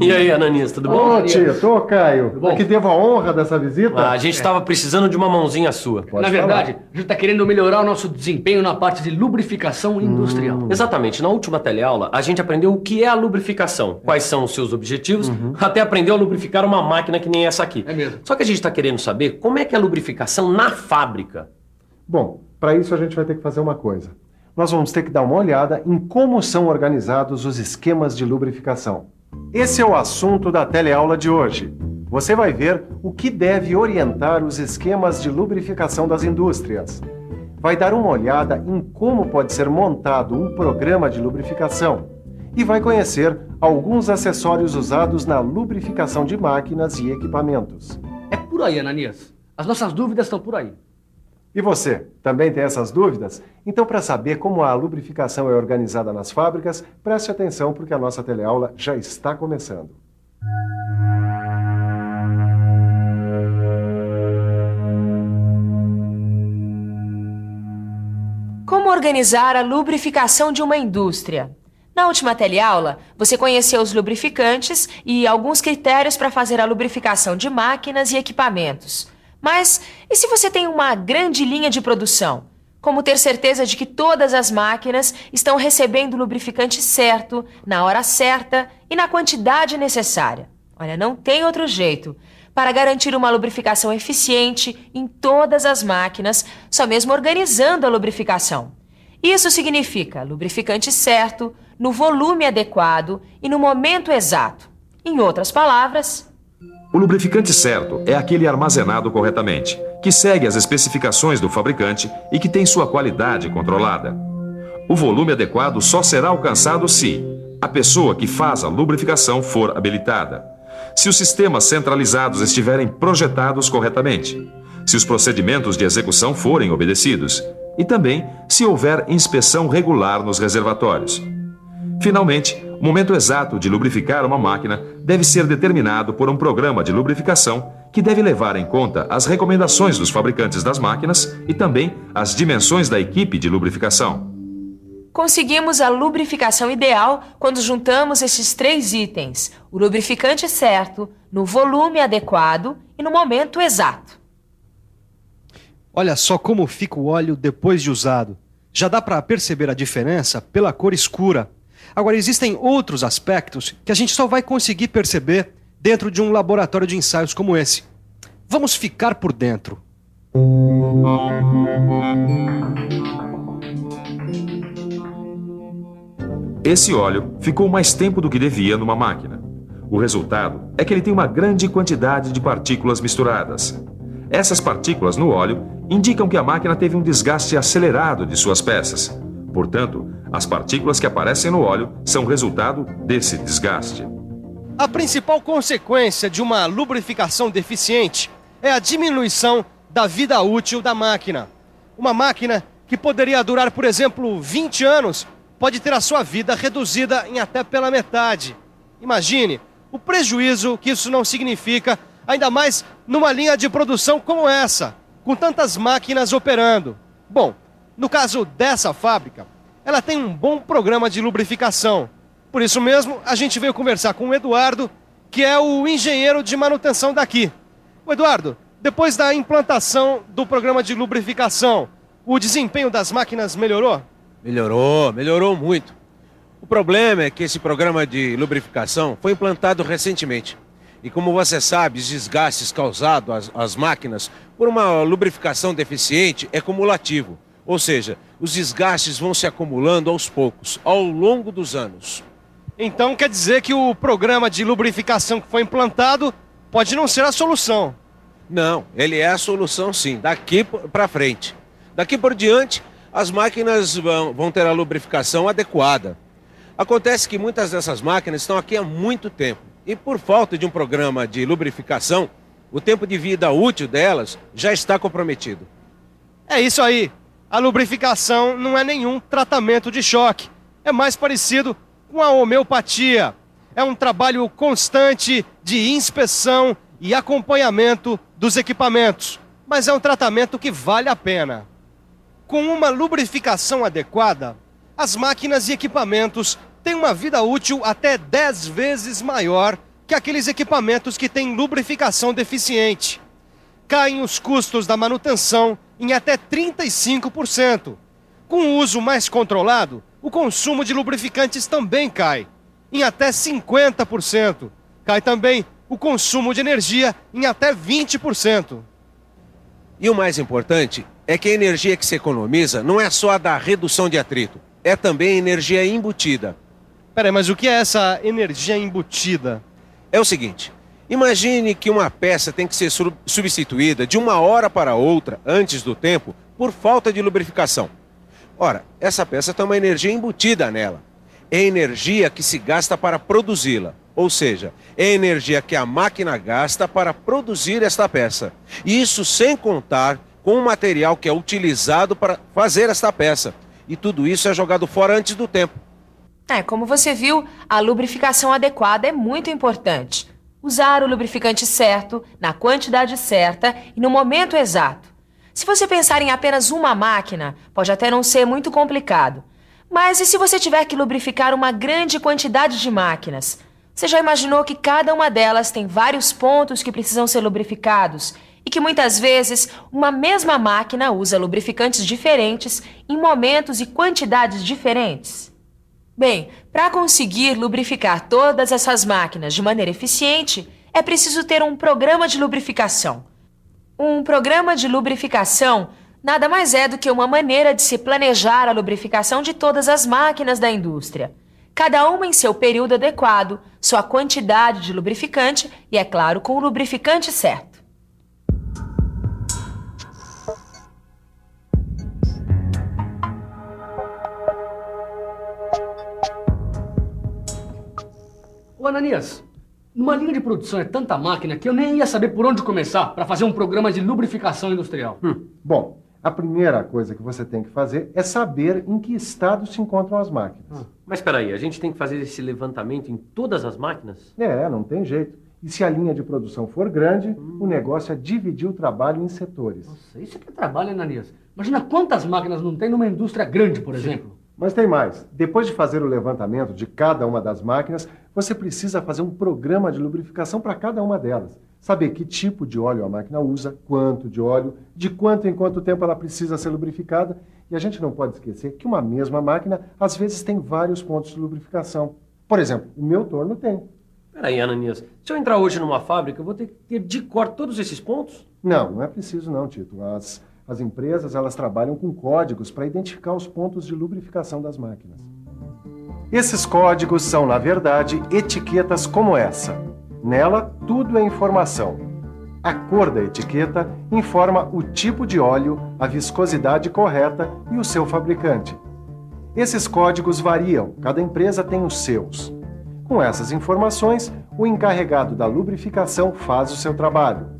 E aí, Ananias, tudo bom? Ô, tio, tô, Caio. Que devo a honra dessa visita? A gente estava precisando de uma mãozinha sua. Na verdade, a gente está querendo melhorar o nosso desempenho na parte de lubrificação industrial. Exatamente. Na última teleaula, a gente aprendeu o que é a lubrificação, quais são os seus objetivos, até aprendeu a lubrificar uma máquina que nem essa aqui. É mesmo. Só que a gente está querendo saber como é que é a lubrificação na fábrica. Bom, para isso a gente vai ter que fazer uma coisa. Nós vamos ter que dar uma olhada em como são organizados os esquemas de lubrificação. Esse é o assunto da teleaula de hoje. Você vai ver o que deve orientar os esquemas de lubrificação das indústrias. Vai dar uma olhada em como pode ser montado um programa de lubrificação. E vai conhecer alguns acessórios usados na lubrificação de máquinas e equipamentos. É por aí, Ananias. As nossas dúvidas estão por aí. E você, também tem essas dúvidas? Então, para saber como a lubrificação é organizada nas fábricas, preste atenção porque a nossa teleaula já está começando. Como organizar a lubrificação de uma indústria? Na última teleaula, você conheceu os lubrificantes e alguns critérios para fazer a lubrificação de máquinas e equipamentos. Mas e se você tem uma grande linha de produção? Como ter certeza de que todas as máquinas estão recebendo o lubrificante certo, na hora certa e na quantidade necessária? Olha, não tem outro jeito. Para garantir uma lubrificação eficiente em todas as máquinas, só mesmo organizando a lubrificação. Isso significa lubrificante certo, no volume adequado e no momento exato. Em outras palavras, o lubrificante certo é aquele armazenado corretamente, que segue as especificações do fabricante e que tem sua qualidade controlada. O volume adequado só será alcançado se a pessoa que faz a lubrificação for habilitada, se os sistemas centralizados estiverem projetados corretamente, se os procedimentos de execução forem obedecidos e também se houver inspeção regular nos reservatórios. Finalmente, o momento exato de lubrificar uma máquina deve ser determinado por um programa de lubrificação que deve levar em conta as recomendações dos fabricantes das máquinas e também as dimensões da equipe de lubrificação. conseguimos a lubrificação ideal quando juntamos esses 3 itens: o lubrificante certo, no volume adequado e no momento exato. Olha só como fica o óleo depois de usado. Já dá para perceber a diferença pela cor escura. Agora, existem outros aspectos que a gente só vai conseguir perceber dentro de um laboratório de ensaios como esse. Vamos ficar por dentro. Esse óleo ficou mais tempo do que devia numa máquina. O resultado é que ele tem uma grande quantidade de partículas misturadas. Essas partículas no óleo indicam que a máquina teve um desgaste acelerado de suas peças. Portanto, as partículas que aparecem no óleo são resultado desse desgaste. A principal consequência de uma lubrificação deficiente é a diminuição da vida útil da máquina. Uma máquina que poderia durar, por exemplo, 20 anos, pode ter a sua vida reduzida em até pela metade. Imagine o prejuízo que isso não significa, ainda mais numa linha de produção como essa, com tantas máquinas operando. Bom, no caso dessa fábrica, ela tem um bom programa de lubrificação. Por isso mesmo, a gente veio conversar com o Eduardo, que é o engenheiro de manutenção daqui. O Eduardo, depois da implantação do programa de lubrificação, o desempenho das máquinas melhorou? Melhorou muito. O problema é que esse programa de lubrificação foi implantado recentemente. E como você sabe, os desgastes causados às máquinas por uma lubrificação deficiente é cumulativo. Ou seja, os desgastes vão se acumulando aos poucos, ao longo dos anos. Então quer dizer que o programa de lubrificação que foi implantado pode não ser a solução. Não, ele é a solução sim, daqui para frente. Daqui por diante, as máquinas vão ter a lubrificação adequada. Acontece que muitas dessas máquinas estão aqui há muito tempo. E por falta de um programa de lubrificação, o tempo de vida útil delas já está comprometido. É isso aí. A lubrificação não é nenhum tratamento de choque. É mais parecido com a homeopatia. É um trabalho constante de inspeção e acompanhamento dos equipamentos. Mas é um tratamento que vale a pena. Com uma lubrificação adequada, as máquinas e equipamentos têm uma vida útil até 10 vezes maior que aqueles equipamentos que têm lubrificação deficiente. Caem os custos da manutenção em até 35%. Com o uso mais controlado, o consumo de lubrificantes também cai, em até 50%. Cai também o consumo de energia em até 20%. E o mais importante é que a energia que se economiza não é só a da redução de atrito, é também energia embutida. Peraí, mas o que é essa energia embutida? É o seguinte, imagine que uma peça tem que ser substituída de uma hora para outra, antes do tempo, por falta de lubrificação. Ora, essa peça tem uma energia embutida nela. É energia que se gasta para produzi-la. Ou seja, é energia que a máquina gasta para produzir esta peça. Isso sem contar com o material que é utilizado para fazer esta peça. E tudo isso é jogado fora antes do tempo. Como você viu, a lubrificação adequada é muito importante. Usar o lubrificante certo, na quantidade certa e no momento exato. Se você pensar em apenas uma máquina, pode até não ser muito complicado. Mas e se você tiver que lubrificar uma grande quantidade de máquinas? Você já imaginou que cada uma delas tem vários pontos que precisam ser lubrificados e que muitas vezes uma mesma máquina usa lubrificantes diferentes em momentos e quantidades diferentes? Bem, para conseguir lubrificar todas essas máquinas de maneira eficiente, é preciso ter um programa de lubrificação. Um programa de lubrificação nada mais é do que uma maneira de se planejar a lubrificação de todas as máquinas da indústria. Cada uma em seu período adequado, sua quantidade de lubrificante e, é claro, com o lubrificante certo. Ô Ananias, numa linha de produção é tanta máquina que eu nem ia saber por onde começar para fazer um programa de lubrificação industrial. Bom, a primeira coisa que você tem que fazer é saber em que estado se encontram as máquinas. Mas espera aí, a gente tem que fazer esse levantamento em todas as máquinas? Não tem jeito. E se a linha de produção for grande, o negócio é dividir o trabalho em setores. Nossa, isso aqui é trabalho, Ananias. Imagina quantas máquinas não tem numa indústria grande, por exemplo. Mas tem mais. Depois de fazer o levantamento de cada uma das máquinas, você precisa fazer um programa de lubrificação para cada uma delas. Saber que tipo de óleo a máquina usa, quanto de óleo, de quanto em quanto tempo ela precisa ser lubrificada. E a gente não pode esquecer que uma mesma máquina, às vezes, tem vários pontos de lubrificação. Por exemplo, o meu torno tem. Peraí, Ananias, se eu entrar hoje numa fábrica, eu vou ter que ter de cor todos esses pontos? Não é preciso não, Tito. As empresas, elas trabalham com códigos para identificar os pontos de lubrificação das máquinas. Esses códigos são, na verdade, etiquetas como essa. Nela, tudo é informação. A cor da etiqueta informa o tipo de óleo, a viscosidade correta e o seu fabricante. Esses códigos variam, cada empresa tem os seus. Com essas informações, o encarregado da lubrificação faz o seu trabalho.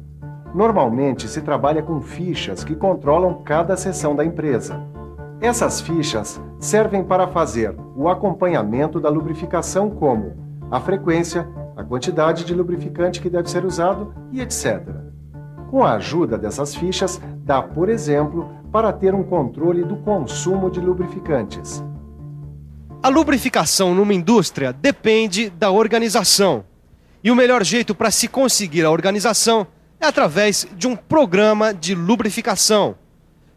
Normalmente se trabalha com fichas que controlam cada seção da empresa. Essas fichas servem para fazer o acompanhamento da lubrificação, como a frequência, a quantidade de lubrificante que deve ser usado e etc. Com a ajuda dessas fichas, dá, por exemplo, para ter um controle do consumo de lubrificantes. A lubrificação numa indústria depende da organização. E o melhor jeito para se conseguir a organização é através de um programa de lubrificação.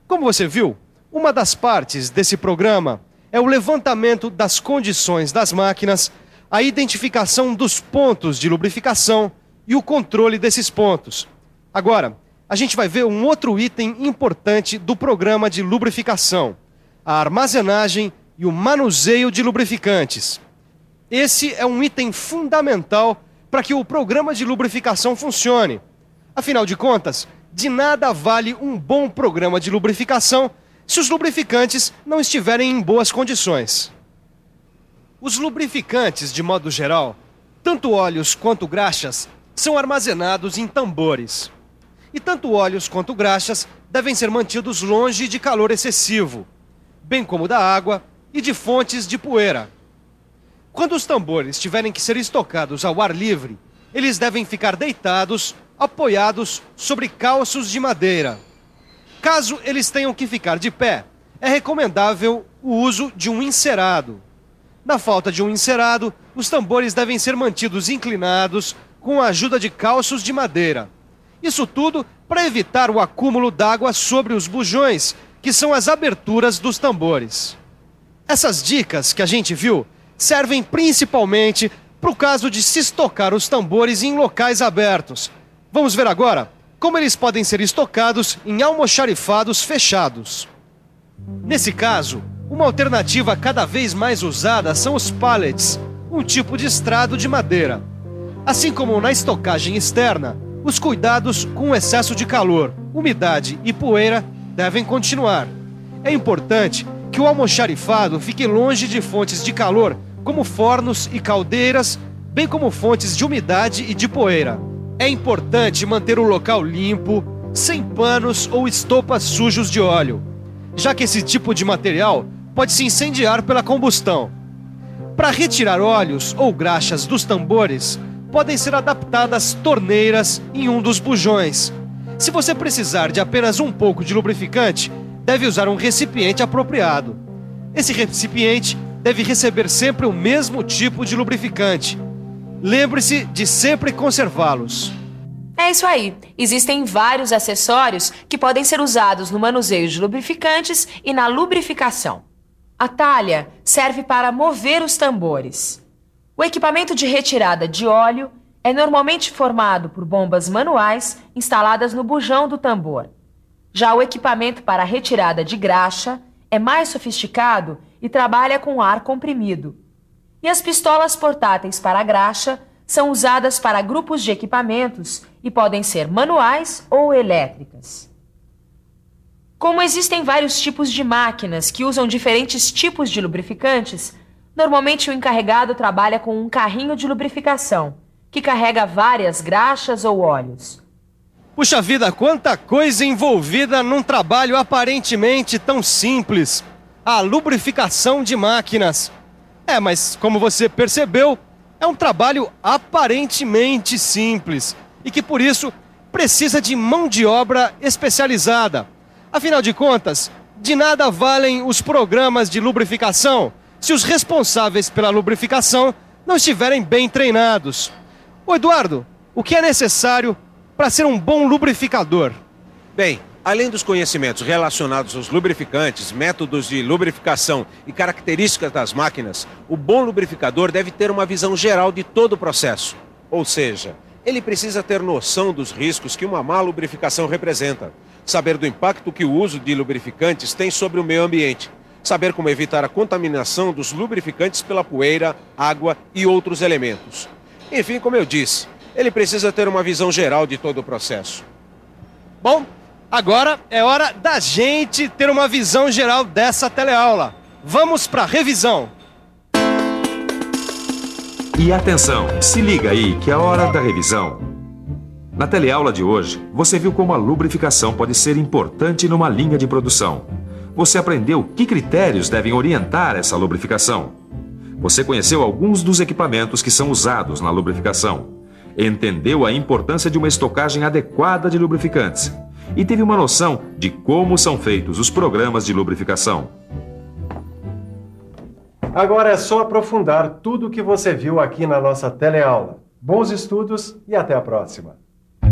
Como você viu, uma das partes desse programa é o levantamento das condições das máquinas, a identificação dos pontos de lubrificação e o controle desses pontos. Agora, a gente vai ver um outro item importante do programa de lubrificação: a armazenagem e o manuseio de lubrificantes. Esse é um item fundamental para que o programa de lubrificação funcione. Afinal de contas, de nada vale um bom programa de lubrificação se os lubrificantes não estiverem em boas condições. Os lubrificantes, de modo geral, tanto óleos quanto graxas, são armazenados em tambores. E tanto óleos quanto graxas devem ser mantidos longe de calor excessivo, bem como da água e de fontes de poeira. Quando os tambores tiverem que ser estocados ao ar livre, eles devem ficar deitados, apoiados sobre calços de madeira. Caso eles tenham que ficar de pé, é recomendável o uso de um encerado. Na falta de um encerado, os tambores devem ser mantidos inclinados com a ajuda de calços de madeira. Isso tudo para evitar o acúmulo d'água sobre os bujões, que são as aberturas dos tambores. Essas dicas que a gente viu servem principalmente para o caso de se estocar os tambores em locais abertos. Vamos ver agora como eles podem ser estocados em almoxarifados fechados. Nesse caso, uma alternativa cada vez mais usada são os pallets, um tipo de estrado de madeira. Assim como na estocagem externa, os cuidados com o excesso de calor, umidade e poeira devem continuar. É importante que o almoxarifado fique longe de fontes de calor, como fornos e caldeiras, bem como fontes de umidade e de poeira. É importante manter o local limpo, sem panos ou estopas sujos de óleo, já que esse tipo de material pode se incendiar pela combustão. Para retirar óleos ou graxas dos tambores, podem ser adaptadas torneiras em um dos bujões. Se você precisar de apenas um pouco de lubrificante, deve usar um recipiente apropriado. Esse recipiente deve receber sempre o mesmo tipo de lubrificante. Lembre-se de sempre conservá-los. É isso aí. Existem vários acessórios que podem ser usados no manuseio de lubrificantes e na lubrificação. A talha serve para mover os tambores. O equipamento de retirada de óleo é normalmente formado por bombas manuais instaladas no bujão do tambor. Já o equipamento para retirada de graxa é mais sofisticado e trabalha com ar comprimido. E as pistolas portáteis para graxa são usadas para grupos de equipamentos e podem ser manuais ou elétricas. Como existem vários tipos de máquinas que usam diferentes tipos de lubrificantes, normalmente o encarregado trabalha com um carrinho de lubrificação, que carrega várias graxas ou óleos. Puxa vida, quanta coisa envolvida num trabalho aparentemente tão simples. A lubrificação de máquinas. Mas como você percebeu, é um trabalho aparentemente simples e que por isso precisa de mão de obra especializada. Afinal de contas, de nada valem os programas de lubrificação se os responsáveis pela lubrificação não estiverem bem treinados. Ô Eduardo, o que é necessário para ser um bom lubrificador? Bem, além dos conhecimentos relacionados aos lubrificantes, métodos de lubrificação e características das máquinas, o bom lubrificador deve ter uma visão geral de todo o processo. Ou seja, ele precisa ter noção dos riscos que uma má lubrificação representa, saber do impacto que o uso de lubrificantes tem sobre o meio ambiente, saber como evitar a contaminação dos lubrificantes pela poeira, água e outros elementos. Enfim, como eu disse, ele precisa ter uma visão geral de todo o processo. Bom, agora é hora da gente ter uma visão geral dessa teleaula. Vamos para a revisão. E atenção, se liga aí que é a hora da revisão. Na teleaula de hoje, você viu como a lubrificação pode ser importante numa linha de produção. Você aprendeu que critérios devem orientar essa lubrificação. Você conheceu alguns dos equipamentos que são usados na lubrificação. Entendeu a importância de uma estocagem adequada de lubrificantes. E teve uma noção de como são feitos os programas de lubrificação. Agora é só aprofundar tudo o que você viu aqui na nossa teleaula. Bons estudos e até a próxima!